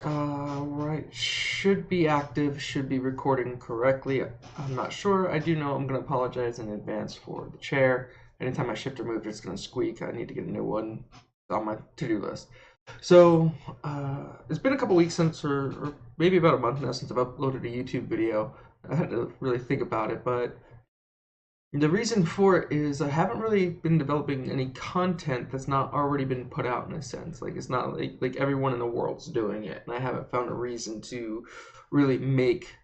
Right, should be active, should be recording correctly. I'm not sure. I do know I'm going to apologize in advance for the chair. Anytime I shift or move, it's going to squeak. I need to get a new one on my to-do list. So, it's been a couple weeks since, or maybe about a month now since I've uploaded a YouTube video. I had to really think about it, but the reason for it is I haven't really been developing any content that's not already been put out in a sense. Like it's not like everyone in the world's doing it, and I haven't found a reason to really make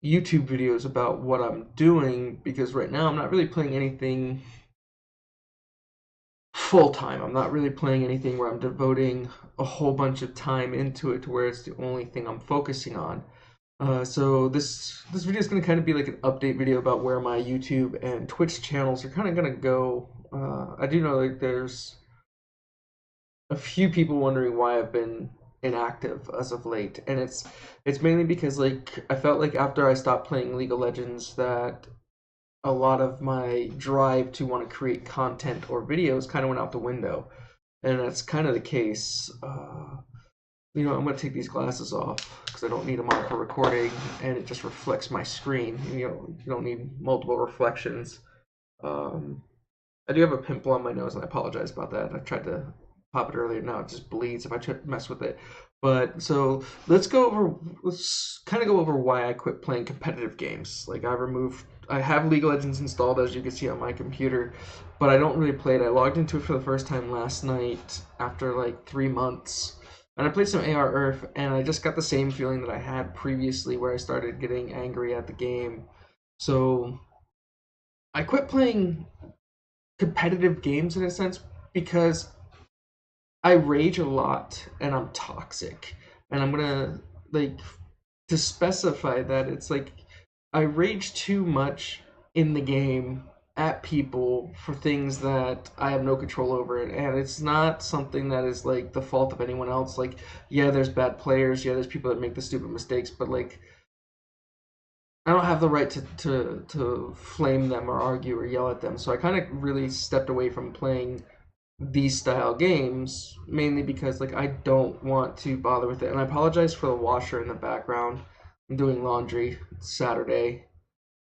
YouTube videos about what I'm doing because right now I'm not really playing anything full time. I'm not really playing anything where I'm devoting a whole bunch of time into it to where it's the only thing I'm focusing on. So this video is going to kind of be like an update video about where my YouTube and Twitch channels are kind of going to go. I do know like there's a few people wondering why I've been inactive as of late, and it's mainly because like I felt like after I stopped playing League of Legends that a lot of my drive to want to create content or videos kind of went out the window, and that's kind of the case. I'm gonna take these glasses off because I don't need them on for recording, and it just reflects my screen. You don't need multiple reflections. Um, I do have a pimple on my nose, and I apologize about that. I tried to pop it earlier. Now it just bleeds if I try to mess with it. But so let's kind of go over why I quit playing competitive games. Like I have League of Legends installed as you can see on my computer, but I don't really play it. I logged into it for the first time last night after like 3 months. And I played some AR Earth, and I just got the same feeling that I had previously, where I started getting angry at the game. So I quit playing competitive games in a sense because I rage a lot and I'm toxic. And I'm gonna like to specify that it's like I rage too much in the game at people for things that I have no control over, and it's not something that is like the fault of anyone else. Like, yeah, there's bad players, yeah, there's people that make the stupid mistakes, but like I don't have the right to flame them or argue or yell at them. So I kind of really stepped away from playing these style games mainly because like I don't want to bother with it. And I apologize for the washer in the background. I'm doing laundry. It's Saturday.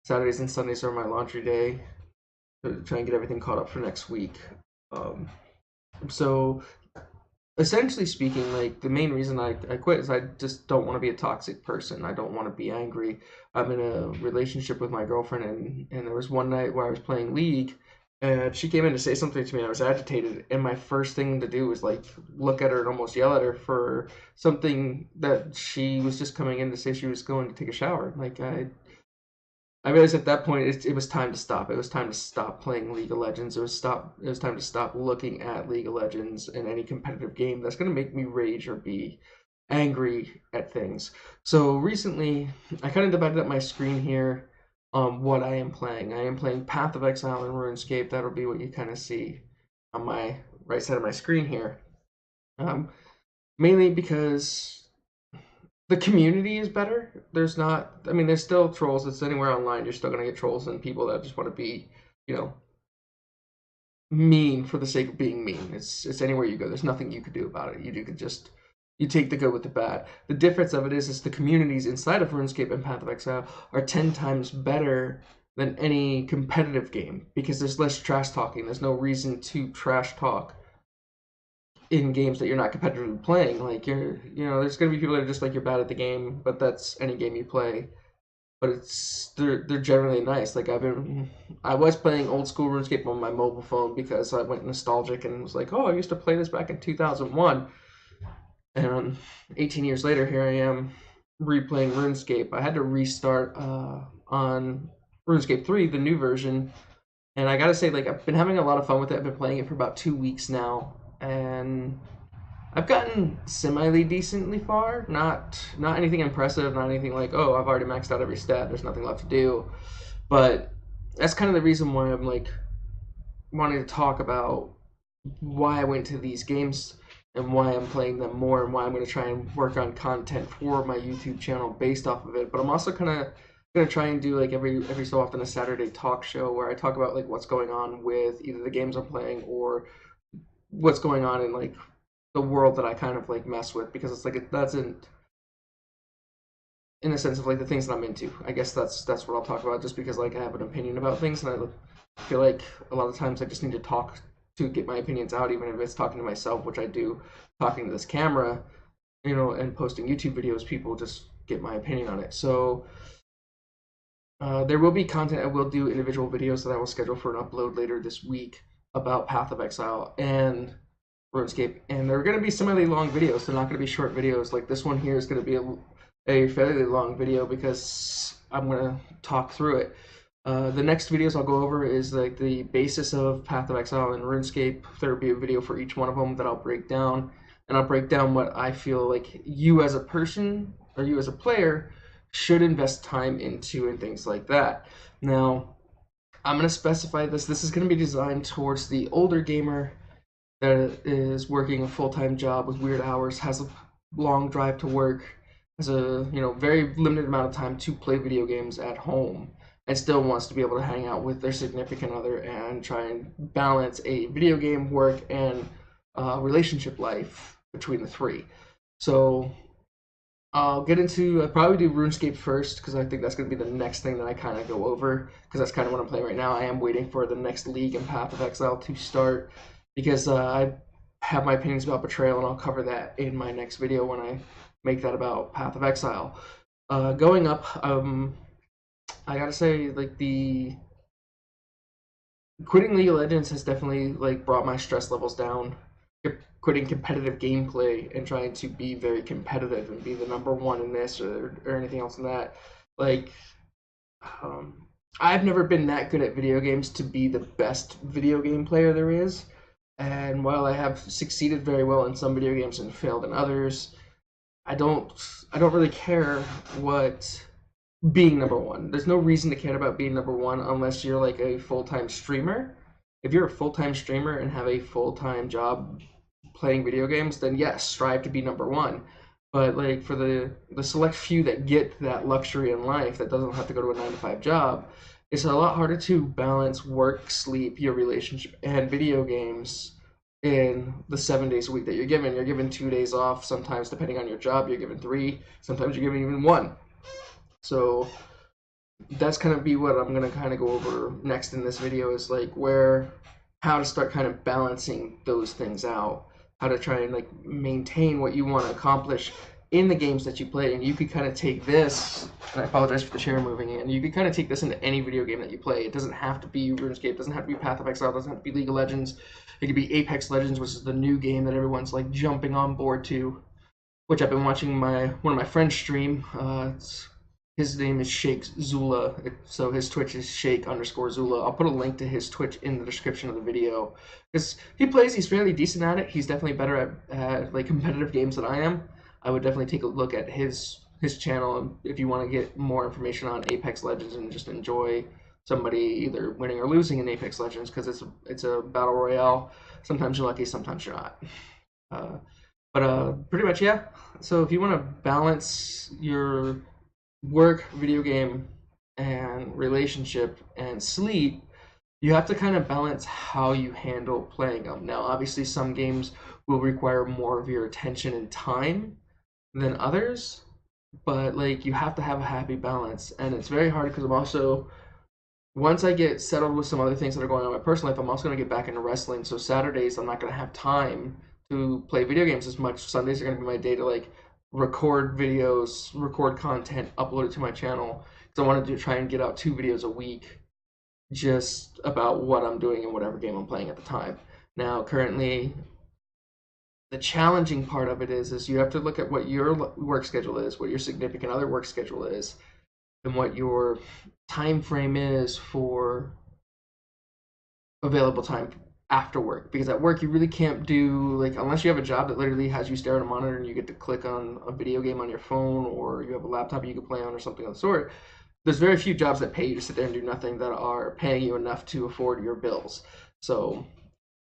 Saturdays and Sundays are my laundry day to try and get everything caught up for next week. Um, so essentially speaking, like the main reason I quit is I just don't want to be a toxic person. I don't want to be angry. I'm in a relationship with my girlfriend, and there was one night where I was playing League, and she came in to say something to me. I was agitated, and my first thing to do was like look at her and almost yell at her for something that she was just coming in to say she was going to take a shower. Like I realized at that point it was time to stop. It was time to stop playing League of Legends. It was time to stop looking at League of Legends and any competitive game that's going to make me rage or be angry at things. So recently, I kind of divided up my screen here on what I am playing. I am playing Path of Exile and RuneScape. That'll be what you kind of see on my right side of my screen here. Um, Mainly because the community is better. There's not, I mean, there's still trolls. It's anywhere online. You're still going to get trolls and people that just want to be, you know, mean for the sake of being mean. It's anywhere you go. There's nothing you could do about it. You could just you take the good with the bad. The difference of it is the communities inside of RuneScape and Path of Exile are 10 times better than any competitive game because there's less trash talking. There's no reason to trash talk in games that you're not competitively playing. Like there's gonna be people that are just like you're bad at the game, but that's any game you play. But they're generally nice. Like I was playing old school RuneScape on my mobile phone because I went nostalgic and was like, oh, I used to play this back in 2001, and 18 years later, here I am replaying RuneScape. I had to restart on RuneScape 3, the new version, and I gotta say, like I've been having a lot of fun with it. I've been playing it for about 2 weeks now, and I've gotten semi decently far. Not anything impressive, not anything like, oh, I've already maxed out every stat. There's nothing left to do. But that's kind of the reason why I'm like wanting to talk about why I went to these games and why I'm playing them more and why I'm going to try and work on content for my YouTube channel based off of it. But I'm also kind of going to try and do like every so often a Saturday talk show where I talk about like what's going on with either the games I'm playing or what's going on in like the world that I kind of like mess with, because it's like it doesn't, in the sense of like the things that I'm into. I guess that's what I'll talk about, just because like I have an opinion about things, and I feel like a lot of times I just need to talk to get my opinions out, even if it's talking to myself, which I do, talking to this camera, and posting YouTube videos. People just get my opinion on it. So there will be content. I will do individual videos that I will schedule for an upload later this week about Path of Exile and RuneScape, and they're going to be similarly long videos. They're not going to be short videos. Like this one here is going to be a fairly long video because I'm going to talk through it. The next videos I'll go over is like the basis of Path of Exile and RuneScape. There will be a video for each one of them that I'll break down, and I'll break down what I feel like you as a person or you as a player should invest time into and things like that. Now, I'm going to specify this. This is going to be designed towards the older gamer that is working a full-time job with weird hours, has a long drive to work, has a very limited amount of time to play video games at home, and still wants to be able to hang out with their significant other and try and balance a video game, work, and relationship life between the three. So I'll get into, I'll probably do RuneScape first, because I think that's going to be the next thing that I kind of go over, because that's kind of what I'm playing right now. I am waiting for the next league in Path of Exile to start, because I have my opinions about Betrayal, and I'll cover that in my next video when I make that about Path of Exile. Going up, I gotta say, like, the quitting League of Legends has definitely like brought my stress levels down. Quitting competitive gameplay and trying to be very competitive and be the number one in this or anything else in that. Like, I've never been that good at video games to be the best video game player there is. And while I have succeeded very well in some video games and failed in others, I don't really care what being number one. There's no reason to care about being number one unless you're like a full-time streamer. If you're a full-time streamer and have a full-time job playing video games, then yes, strive to be number one. But like for the select few that get that luxury in life that doesn't have to go to a 9 to 5 job, it's a lot harder to balance work, sleep, your relationship, and video games in the 7 days a week that you're given. You're given 2 days off. Sometimes, depending on your job, you're given 3. Sometimes you're given even 1. So that's kind of be what I'm going to kind of go over next in this video, is like how to start kind of balancing those things out, how to try and like maintain what you want to accomplish in the games that you play. And you could kind of take this, and I apologize for the chair moving in, you could kind of take this into any video game that you play. It doesn't have to be RuneScape, it doesn't have to be Path of Exile, it doesn't have to be League of Legends. It could be Apex Legends, which is the new game that everyone's like jumping on board to, which I've been watching one of my friends stream. His name is Shake Zula, so his Twitch is Shake_Zula. I'll put a link to his Twitch in the description of the video, because he's fairly decent at it. He's definitely better at like competitive games than I am. I would definitely take a look at his channel if you want to get more information on Apex Legends and just enjoy somebody either winning or losing in Apex Legends, because it's a battle royale. Sometimes you're lucky, sometimes you're not. But pretty much, yeah. So if you want to balance your work, video game, and relationship and sleep, you have to kind of balance how you handle playing them. Now, obviously, some games will require more of your attention and time than others, but like you have to have a happy balance. And it's very hard because I'm also, once I get settled with some other things that are going on in my personal life, I'm also going to get back into wrestling. So Saturdays, I'm not going to have time to play video games as much. Sundays are going to be my day to like record videos, record content, upload it to my channel. So I wanted to try and get out 2 videos a week just about what I'm doing in whatever game I'm playing at the time. Now, currently, the challenging part of it is you have to look at what your work schedule is, what your significant other work schedule is, and what your time frame is for available time after work. Because at work you really can't do, like, unless you have a job that literally has you stare at a monitor and you get to click on a video game on your phone, or you have a laptop you can play on or something of the sort. There's very few jobs that pay you to sit there and do nothing that are paying you enough to afford your bills. So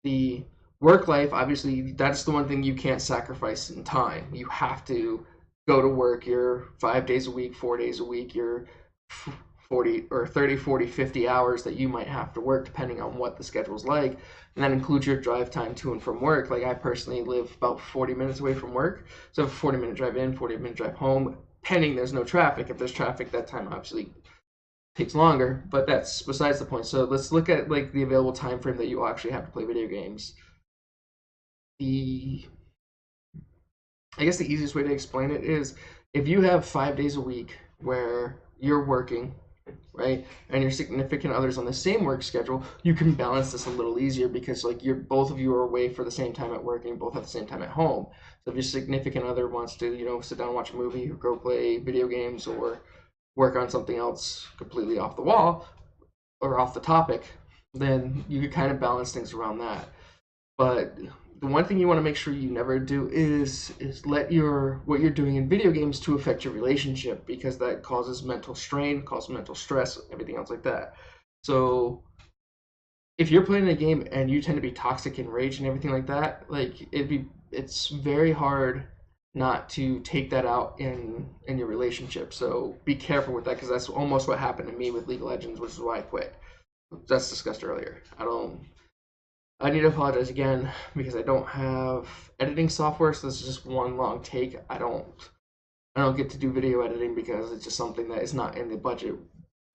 the work life, obviously, that's the one thing you can't sacrifice in time. You have to go to work. You're 5 days a week, 4 days a week. You're 40 or 30, 40, 50 hours that you might have to work depending on what the schedule's like. And that includes your drive time to and from work. Like I personally live about 40 minutes away from work. So a 40-minute drive in, 40-minute drive home, pending there's no traffic. If there's traffic, that time obviously takes longer, but that's besides the point. So let's look at like the available time frame that you actually have to play video games. The I guess the easiest way to explain it is if you have 5 days a week where you're working, right, and your significant other's on the same work schedule, you can balance this a little easier because like you're both of you are away for the same time at work and both at the same time at home. So if your significant other wants to, sit down and watch a movie or go play video games or work on something else completely off the wall or off the topic, then you could kind of balance things around that. But the one thing you want to make sure you never do is let what you're doing in video games to affect your relationship, because that causes mental strain, causes mental stress, everything else like that. So if you're playing a game and you tend to be toxic and rage and everything like that, like it's very hard not to take that out in your relationship. So be careful with that, because that's almost what happened to me with League of Legends, which is why I quit. That's discussed earlier. I need to apologize again because I don't have editing software, so this is just one long take. I don't get to do video editing because it's just something that is not in the budget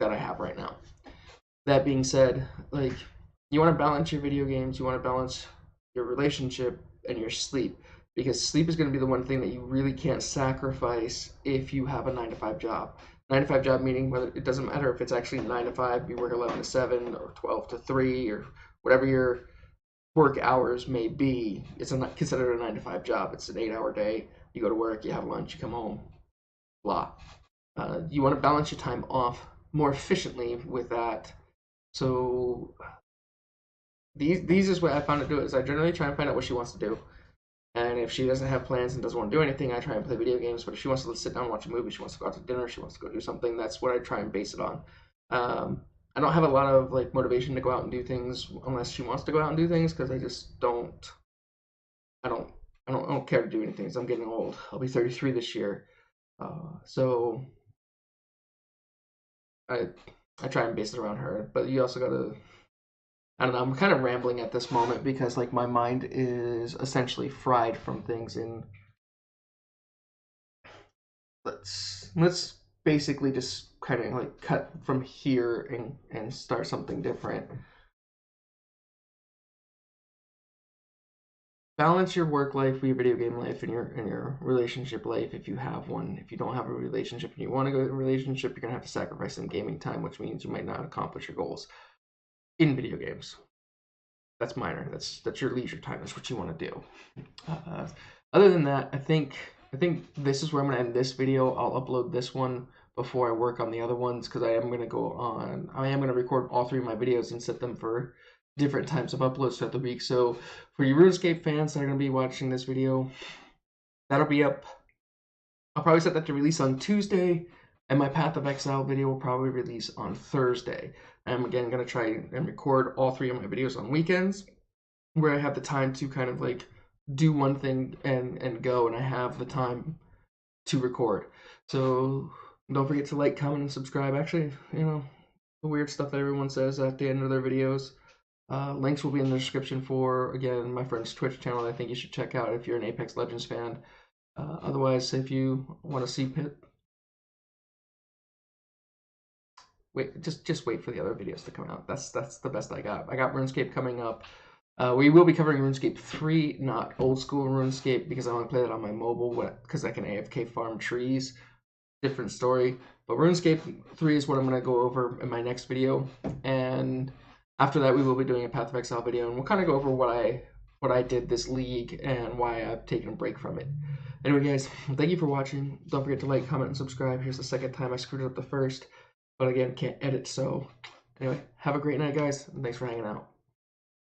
that I have right now. That being said, like, you want to balance your video games, you want to balance your relationship and your sleep, because sleep is going to be the one thing that you really can't sacrifice if you have a 9 to 5 job. 9 to 5 job meaning whether it doesn't matter if it's actually 9 to 5, you work 11 to 7 or 12 to 3 or whatever your work hours may be. It's not considered a 9 to 5 job. It's an 8-hour day. You go to work, you have lunch, you come home, blah. You want to balance your time off more efficiently with that. So these is what I found to do is I generally try and find out what she wants to do. And if she doesn't have plans and doesn't want to do anything, I try and play video games. But if she wants to sit down and watch a movie, she wants to go out to dinner, she wants to go do something, that's what I try and base it on. I don't have a lot of like motivation to go out and do things unless she wants to go out and do things, because I just don't. I don't care to do anything. So I'm getting old. I'll be 33 this year, so I try and base it around her. But you also gotta. I don't know. I'm kind of rambling at this moment because like my mind is essentially fried from things. And let's basically just kind of like cut from here and start something different. Balance your work life with your video game life and your relationship life if you have one. If you don't have a relationship and you want to go to a relationship, you're gonna have to sacrifice some gaming time, which means you might not accomplish your goals in video games. That's minor. That's your leisure time. That's what you want to do. Other than that, I think this is where I'm gonna end this video. I'll upload this one before I work on the other ones, because I am gonna record all 3 of my videos and set them for different times of uploads throughout the week. So for you RuneScape fans that are gonna be watching this video, that'll be up. I'll probably set that to release on Tuesday, and my Path of Exile video will probably release on Thursday. I'm again gonna try and record all 3 of my videos on weekends, where I have the time to kind of like do one thing and go, and I have the time to record. So don't forget to like, comment, and subscribe. Actually, the weird stuff that everyone says at the end of their videos. Links will be in the description for, again, my friend's Twitch channel. I think you should check out if you're an Apex Legends fan. Otherwise, if you want to see Pit, just wait for the other videos to come out. That's the best I got. I got RuneScape coming up. We will be covering RuneScape 3, not old school RuneScape, because I want to play that on my mobile, because I can AFK farm trees. Different story. But RuneScape 3 is what I'm going to go over in my next video. And after that, we will be doing a Path of Exile video, and we'll kind of go over what I did this league and why I've taken a break from it. Anyway, guys, thank you for watching. Don't forget to like, comment, and subscribe. Here's the second time I screwed up the first. But again, can't edit, so anyway, have a great night, guys, and thanks for hanging out.